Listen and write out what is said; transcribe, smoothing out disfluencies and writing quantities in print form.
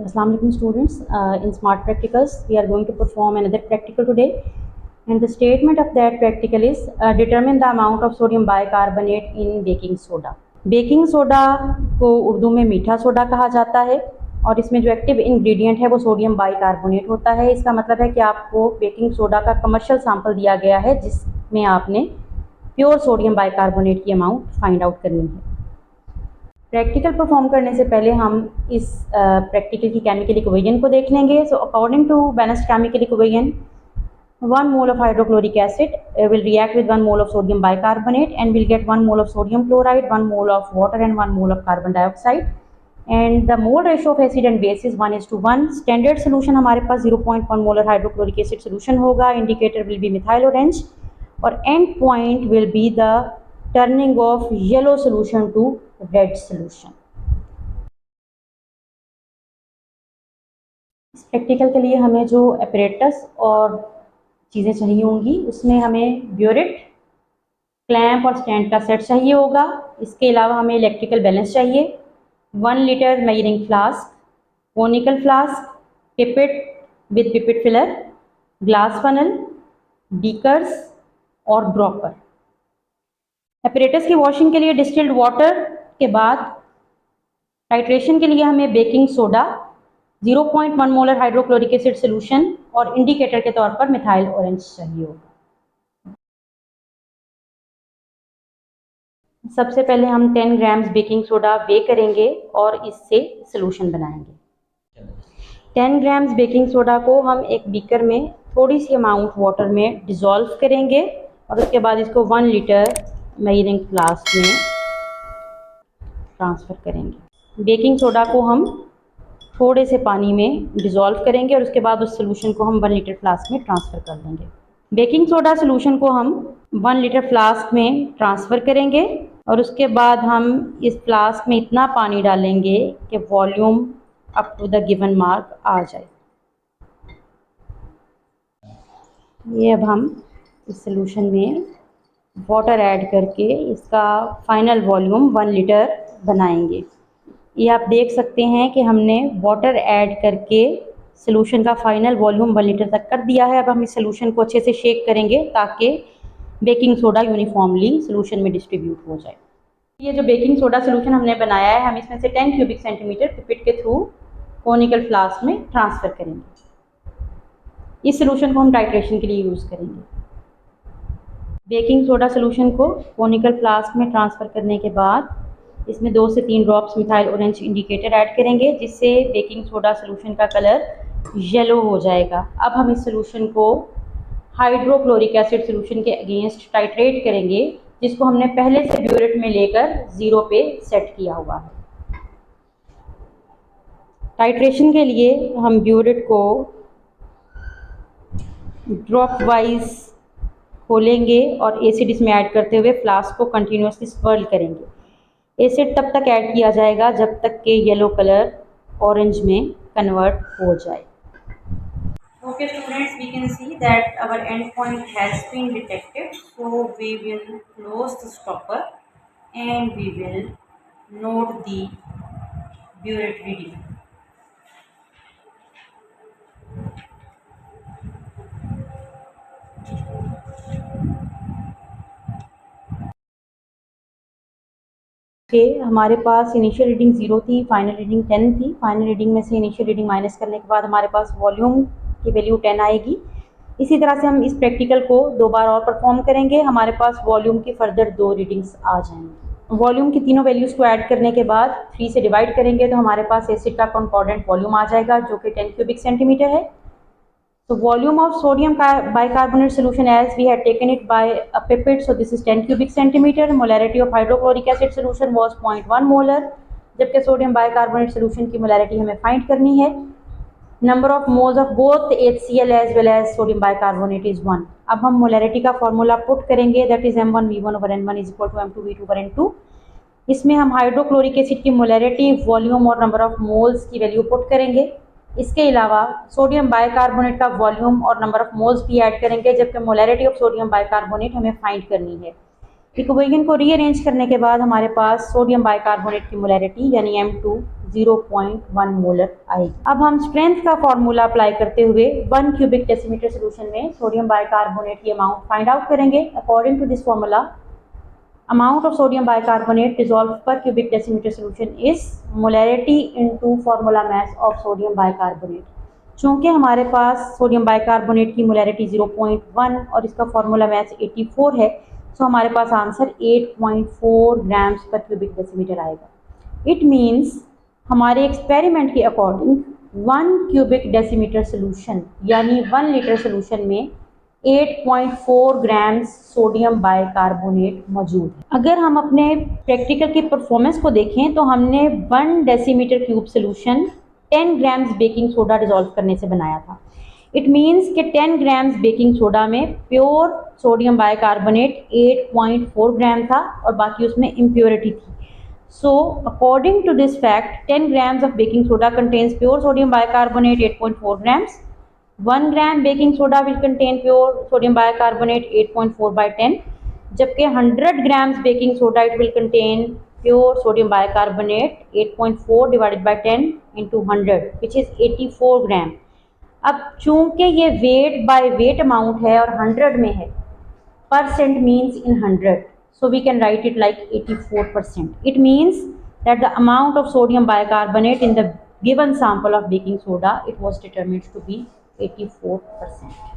Assalamu alaikum students. In Smart Practicals, we are going to perform another practical today. And the statement of that practical is determine the amount of sodium bicarbonate in baking soda. Baking soda को उर्दू में मीठा soda कहा जाता है और इसमें जो active ingredient है वो सोडियम बाइकार्बोनेट होता है। इसका मतलब है कि आपको बेकिंग सोडा का कमर्शियल सैंपल दिया गया है जिसमें आपने प्योर सोडियम बाइकार्बोनेट की अमाउंट फाइंड आउट करनी है। प्रैक्टिकल परफॉर्म करने से पहले हम इस प्रैक्टिकल की केमिकल इक्वेशन को देख लेंगे। So according to balanced chemical equation 1 mole of hydrochloric acid will react with 1 mole of sodium bicarbonate and we'll get 1 mole of sodium chloride, 1 mole of water and 1 mole of carbon dioxide. And the mole ratio of acid and base is 1:1. Standard solution हमारे पास 0.1 molar hydrochloric acid solution होगा. Indicator will be methyl orange और end point will be the turning of yellow solution to red solution. इस practical के लिए हमें जो apparatus और चीज़ें चाहिए होंगी उसमें हमें ब्यूरेट, क्लैंप और स्टैंड का सेट चाहिए होगा। इसके अलावा हमें इलेक्ट्रिकल बैलेंस चाहिए, 1 litre measuring flask, conical flask, pipette with pipette filler, glass funnel, beakers और ड्रॉपर। एपरेटस की वॉशिंग के लिए डिस्टिल्ड वाटर के बाद टाइट्रेशन के लिए हमें baking soda, 0.1 molar hydrochloric acid solution और इंडिकेटर के तौर पर मिथाइल ऑरेंज चाहिए होगा। सबसे पहले हम 10 ग्राम्स बेकिंग सोडा बेक करेंगे और इससे सोल्यूशन बनाएंगे। 10 ग्राम्स बेकिंग सोडा को हम एक बीकर में थोड़ी सी अमाउंट वाटर में डिज़ोल्व करेंगे और उसके बाद इसको 1 लीटर मेजरिंग फ्लास्क में ट्रांसफ़र करेंगे। बेकिंग सोडा को हम थोड़े से पानी में डिज़ोल्व करेंगे और उसके बाद उस सोल्यूशन को हम 1 लीटर फ्लास्क में ट्रांसफ़र कर देंगे। बेकिंग सोडा सोल्यूशन को हम 1 लीटर फ्लास्क में ट्रांसफ़र करेंगे और उसके बाद हम इस फ्लास्क में इतना पानी डालेंगे कि volume up to the given mark आ जाए। ये अब हम इस सोल्यूशन में वाटर ऐड करके इसका फाइनल वॉल्यूम 1 लीटर बनाएंगे। ये आप देख सकते हैं कि हमने वाटर ऐड करके सोल्यूशन का फाइनल वॉल्यूम 1 लीटर तक कर दिया है। अब हम इस सोल्यूशन को अच्छे से शेक करेंगे ताकि बेकिंग सोडा यूनिफॉर्मली सोल्यूशन में डिस्ट्रीब्यूट हो जाए। ये जो बेकिंग सोडा सोल्यूशन हमने बनाया है हम इसमें से 10 क्यूबिक सेंटीमीटर पिपेट के थ्रू कोनिकल फ्लास्क में ट्रांसफ़र करेंगे। इस सोल्यूशन को हम टाइट्रेशन के लिए यूज़ करेंगे। बेकिंग सोडा सोल्यूशन को कोनिकल फ्लास्क में ट्रांसफ़र करने के बाद इसमें 2 से 3 drops methyl orange indicator add करेंगे जिससे बेकिंग सोडा सोल्यूशन का कलर येलो हो जाएगा। अब हम इस सोल्यूशन को हाइड्रोक्लोरिक एसिड सोल्यूशन के अगेंस्ट टाइट्रेट करेंगे जिसको हमने पहले से ब्यूरेट में लेकर 0 पे सेट किया हुआ है। टाइट्रेशन के लिए हम ब्यूरेट को ड्रॉप वाइज खोलेंगे और एसिड इसमें ऐड करते हुए फ्लास्क को कंटिन्यूसली स्वर्ल करेंगे। एसिड तब तक ऐड किया जाएगा जब तक कि येलो कलर ऑरेंज में कन्वर्ट हो जाए। Okay students, we can see that our endpoint has been detected, so we will close the stopper and we will note the burette reading. हमारे पास इनिशियल रीडिंग 0 थी, फाइनल रीडिंग 10 थी। Final reading में से initial reading minus करने के बाद हमारे पास volume की वैल्यू 10 आएगी। इसी तरह से हम इस प्रैक्टिकल को 2 बार और परफॉर्म करेंगे। हमारे पास वॉल्यूम की फर्दर 2 रीडिंग्स आ जाएंगी। वॉल्यूम की तीनों वैल्यूज़ को ऐड करने के बाद 3 से डिवाइड करेंगे तो हमारे पास एसिड का कॉन्कॉर्डेंट वॉल्यूम आ जाएगा जो कि 10 क्यूबिक सेंटीमीटर है। So volume of sodium bicarbonate solution as we had taken it by a pipette, so this is 10 cubic centimeter. Molarity of hydrochloric acid solution was 0.1 molar, जबकि sodium bicarbonate solution की molarity हमें find करनी है। Number of moles of both HCl as well as sodium bicarbonate is 1। अब हम molarity का formula put करेंगे, that is M1V1/N1 is equal to M2V2/N2। इसमें हम हाइड्रोक्लोरिक एसिड की मोलैरिटी, वॉल्यूम और नंबर ऑफ मोल्स की वैल्यू पुट करेंगे। इसके अलावा सोडियम बाइकार्बोनेट का वॉल्यूम और नंबर ऑफ मोल्स भी ऐड करेंगे, जबकि मोलैरिटी ऑफ सोडियम बाइकार्बोनेट हमें फाइंड करनी है। इक्वेशन को रीअरेंज करने के बाद हमारे पास सोडियम बाइकार्बोनेट की मोलैरिटी यानी M2 0.1 मोलर आएगी। अब हम स्ट्रेंथ का फॉर्मूला अप्लाई करते हुए 1 क्यूबिक डेसीमीटर सोल्यूशन में सोडियम बाइकार्बोनेट की अमाउंट फाइंड आउट करेंगे। According to this formula, amount of sodium bicarbonate dissolved per cubic decimeter solution is molarity into formula mass of sodium bicarbonate। चूंकि हमारे पास sodium bicarbonate की molarity 0.1 और इसका formula mess 84 है, सो हमारे पास answer 8.4 grams पर cubic decimetre आएगा। इट मीन्स हमारे एक्सपेरिमेंट के अकॉर्डिंग 1 क्यूबिक डेसीमीटर सोल्यूशन यानी 1 लीटर सोल्यूशन में 8.4 ग्राम्स सोडियम बाइकार्बोनेट मौजूद है। अगर हम अपने प्रैक्टिकल की परफॉर्मेंस को देखें तो हमने 1 decimetre cube solution 10 grams baking soda dissolve करने से बनाया था। इट मीन्स कि 10 ग्राम्स बेकिंग सोडा में प्योर सोडियम बाइकार्बोनेट 8.4 ग्राम था और बाकी उसमें इम्प्योरिटी थी। So, according to this fact, 10 grams of baking soda contains pure sodium bicarbonate 8.4 grams. 1 gram baking soda will contain pure sodium bicarbonate 8.4 by 10. जबकि 100 grams baking soda it will contain pure sodium bicarbonate 8.4 divided by 10 into 100 which is 84 gram. अब चूंकि ये weight by weight amount है और 100 में है, percent means in 100. So we can write it like 84%. It means that the amount of sodium bicarbonate in the given sample of baking soda, it was determined to be 84%.